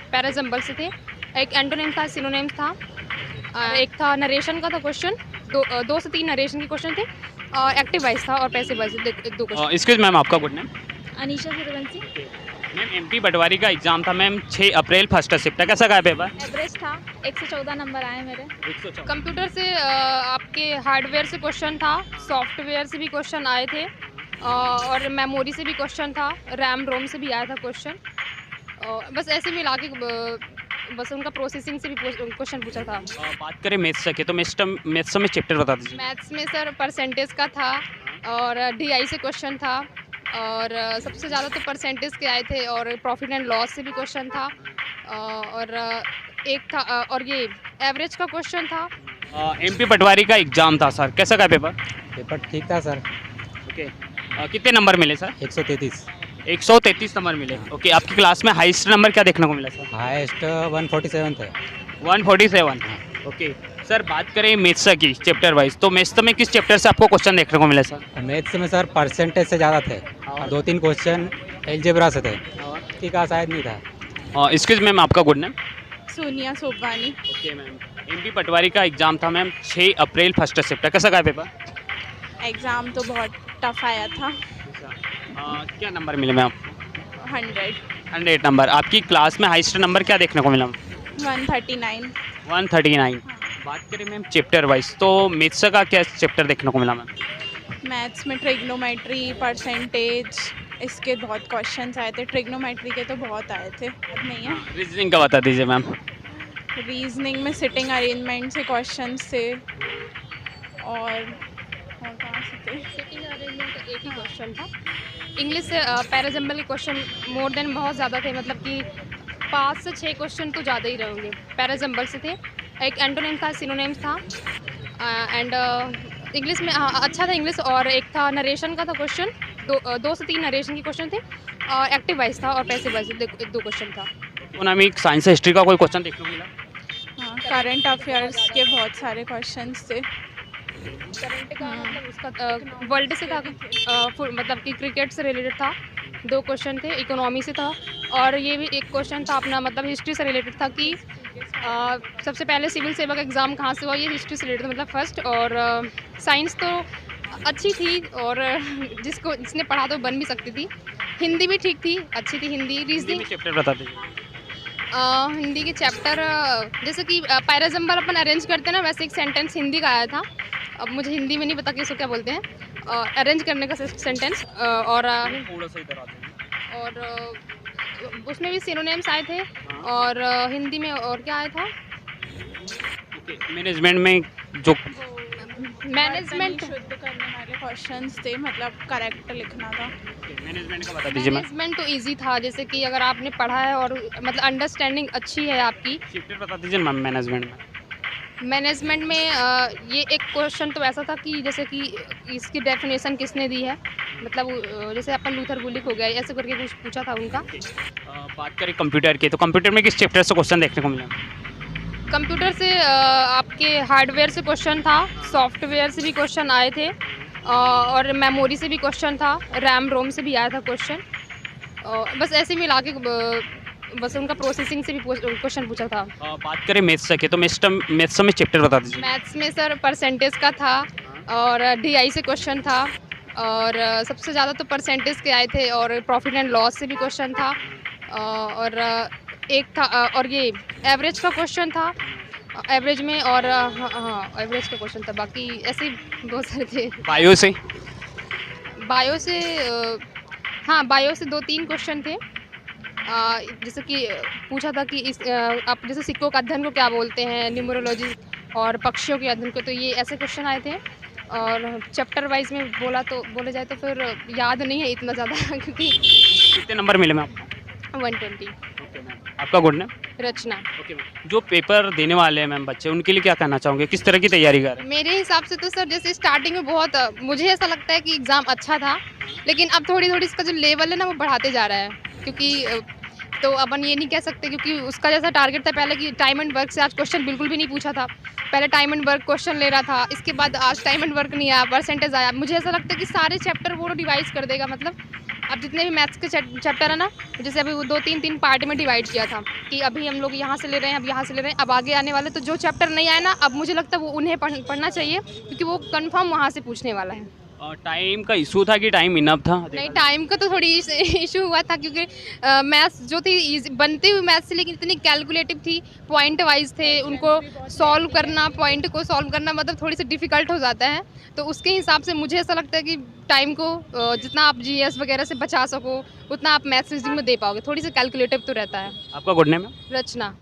Parajumble से थे। एक एंटोनिम था, सिनोनिम्स था। एक था नरेशन का था क्वेश्चन, 2 से 3 नरेशन के क्वेश्चन थे। एक्टिव वॉइस था और passive voice 2 question. Excuse ma'am, आपका good name? Anisha Suryavanshi. Ma'am, MP Patwari का एग्जाम था मैम 6 अप्रैल फर्स्ट शिफ्ट है, कैसा गया पेपर? एवरेज था, 114 नंबर आए मेरे। 114। कंप्यूटर से आपके हार्डवेयर से क्वेश्चन था, सॉफ्टवेयर से भी क्वेश्चन आए थे, और मेमोरी से भी क्वेश्चन था, रैम रोम से भी आया था क्वेश्चन। बस ऐसे मिला के बस उनका प्रोसेसिंग से भी क्वेश्चन पूछा था। बात करें मैथ्स की, तो मैथ्स में चैप्टर बता दीजिए। मैथ्स में सर परसेंटेज का था और डीआई से क्वेश्चन था, और सबसे ज़्यादा तो परसेंटेज के आए थे, और प्रॉफिट एंड लॉस से भी क्वेश्चन था, और एक था और ये एवरेज का क्वेश्चन था। एमपी पटवारी का एग्जाम था सर, कैसा गया पेपर? पेपर ठीक था सर। ओके, कितने नंबर मिले सर? 133। 133 नंबर मिले। ओके, आपकी क्लास में हाईएस्ट नंबर क्या देखने को मिला सर? हाईएस्ट 147 थे। 147। ओके सर, बात करें मैथ्स की चैप्टर वाइज, तो मैथ्स में किस चैप्टर से आपको क्वेश्चन देखने को मिला सर? मैथ्स में सर परसेंटेज से ज़्यादा थे, और 2-3 क्वेश्चन एलजेब्रा से थे। ठीक है, शायद नहीं था। एक्सक्यूज मैम, आपका good name? Sonia Sopwani. Okay ma'am, MP Patwari का एग्जाम था मैम 6 अप्रैल फर्स्ट शिफ्ट है, कैसा गया पेपर? एग्ज़ाम तो बहुत टफ आया था। क्या नंबर मिले मैम? 100। 100 नंबर। आपकी क्लास में हाईएस्ट नंबर क्या देखने को मिला? 139। 139। बात करें मैम चैप्टर वाइज, तो मैथ्स का क्या चैप्टर देखने को मिला मैम? मैथ्स में ट्रिग्नोमेट्री, परसेंटेज, इसके बहुत क्वेश्चंस आए थे। ट्रिग्नोमेट्री के तो बहुत आए थे, अब नहीं है। रीजनिंग का बता दीजिए मैम। रीजनिंग में सिटिंग अरेंजमेंट से क्वेश्चंस थे, और कहाँ से थे? सिटिंग अरेंजमेंट का एक ही क्वेश्चन था। इंग्लिश से पैराजम्बल के क्वेश्चन मोर देन बहुत ज़्यादा थे, मतलब कि 5 से 6 क्वेश्चन तो ज़्यादा ही रहेंगे। पैराजम्बल से थे। एक एंटोनिम था, सिनोनिम्स था, एंड इंग्लिश में अच्छा था इंग्लिश। और एक था नरेशन का था क्वेश्चन, 2 से 3 नरेशन के क्वेश्चन थे। एक्टिव वॉइस था और पैसिव वॉइस 2 क्वेश्चन था। इकोनॉमिक साइंस हिस्ट्री का कोई क्वेश्चन देखने को मिला? हाँ, करंट अफेयर्स के बहुत सारे क्वेश्चंस थे। करंट का मतलब उसका वर्ल्ड से था, मतलब कि क्रिकेट से रिलेटेड था। 2 क्वेश्चन थे। इकोनॉमी से था, और ये भी एक क्वेश्चन था अपना, मतलब हिस्ट्री से रिलेटेड था कि सबसे पहले सिविल सेवा का एग्ज़ाम कहाँ से हुआ, ये हिस्ट्री से रिलेटेड, मतलब फर्स्ट। और साइंस तो अच्छी थी, और जिसने पढ़ा तो बन भी सकती थी। हिंदी भी ठीक थी, अच्छी थी हिंदी। रीजनिंग चैप्टर बता दीजिए। हिंदी के चैप्टर जैसे कि पैराजम्बल अपन अरेंज करते हैं ना, वैसे एक सेंटेंस हिंदी का आया था। अब मुझे हिंदी में नहीं पता कि इसको क्या बोलते हैं, अरेंज करने का सेंटेंस। और उसमें भी सिनोनिम्स आए थे। और हिंदी में और क्या आया था? मैनेजमेंट में जो मैनेजमेंट शुद्ध करने वाले क्वेश्चंस थे, मतलब करेक्ट लिखना था। मैनेजमेंट का बता दीजिए मैम। मैनेजमेंट तो इजी था, जैसे कि अगर आपने पढ़ा है और मतलब अंडरस्टैंडिंग अच्छी है आपकी। चैप्टर बता दीजिए मैम मैनेजमेंट में। मैनेजमेंट में ये एक क्वेश्चन तो ऐसा था कि जैसे कि इसकी डेफिनेशन किसने दी है, मतलब जैसे अपन लूथर गुलिक हो गया, ऐसे करके कुछ पूछा था उनका। बात करें कंप्यूटर की, तो कंप्यूटर में किस चैप्टर से क्वेश्चन देखने को मिला? कंप्यूटर से आपके हार्डवेयर से क्वेश्चन था, सॉफ्टवेयर से भी क्वेश्चन आए थे, और मेमोरी से भी क्वेश्चन था, रैम रोम से भी आया था क्वेश्चन। बस ऐसे मिला के बस उनका प्रोसेसिंग से भी क्वेश्चन पूछा था। बात करें मैथ्स की, तो मैथ्स में चैप्टर बता दीजिए। मैथ्स में सर परसेंटेज का था, और डीआई से क्वेश्चन था, और सबसे ज़्यादा तो परसेंटेज के आए थे, और प्रॉफिट एंड लॉस से भी क्वेश्चन था, और एक था और ये एवरेज का क्वेश्चन था। एवरेज में और हाँ एवरेज का क्वेश्चन था, बाकी ऐसे ही बहुत सारे थे। बायो से? बायो से हाँ, बायो से 2-3 क्वेश्चन थे। जैसे कि पूछा था कि आप जैसे सिक्कों का अध्ययन को क्या बोलते हैं, न्यूमरोलॉजी और पक्षियों के अध्ययन को, तो ये ऐसे क्वेश्चन आए थे। और चैप्टर वाइज में बोले जाए तो फिर याद नहीं है इतना ज़्यादा क्योंकि कितने नंबर मिले मैम आपको? 120। ओके मैम, आपका गुड नेम? रचना। ओके मैम, जो पेपर देने वाले हैं मैम बच्चे, उनके लिए क्या कहना चाहोगे, किस तरह की तैयारी कर रहे हैं? मेरे हिसाब से तो सर जैसे स्टार्टिंग में बहुत मुझे ऐसा लगता है कि एग्ज़ाम अच्छा था, लेकिन अब थोड़ी थोड़ी इसका जो लेवल है ना वो बढ़ाते जा रहा है, क्योंकि तो अपन ये नहीं कह सकते, क्योंकि उसका जैसा टारगेट था पहले कि टाइम एंड वर्क से आज क्वेश्चन बिल्कुल भी नहीं पूछा था। पहले टाइम एंड वर्क क्वेश्चन ले रहा था, इसके बाद आज टाइम एंड वर्क नहीं आया, परसेंटेज आया। मुझे ऐसा लगता है कि सारे चैप्टर वो रिवाइज कर देगा, मतलब अब जितने भी मैथ्स के चैप्टर है ना, जैसे अभी वो 2-3 पार्ट में डिवाइड किया था कि अभी हम लोग यहाँ से ले रहे हैं, अब यहाँ से ले रहे हैं, अब आगे आने वाले तो जो चैप्टर नहीं आए ना, अब मुझे लगता है वो उन्हें पढ़ना चाहिए क्योंकि वो कंफर्म वहाँ से पूछने वाला है। टाइम का इशू था कि टाइम इनफ था? नहीं, टाइम का तो थोड़ी इशू हुआ था क्योंकि मैथ्स जो थी बनती हुई मैथ्स थी लेकिन इतनी कैलकुलेटिव थी, पॉइंट वाइज थे, उनको सॉल्व करना, पॉइंट को सॉल्व करना मतलब थोड़ी सी डिफ़िकल्ट हो जाता है। तो उसके हिसाब से मुझे ऐसा लगता है कि टाइम को जितना आप जीएस वगैरह से बचा सको उतना आप मैथ्स रीजनिंग में दे पाओगे, थोड़ी सी कैलकुलेटिव तो रहता है। आपका गुड नेम है? रचना।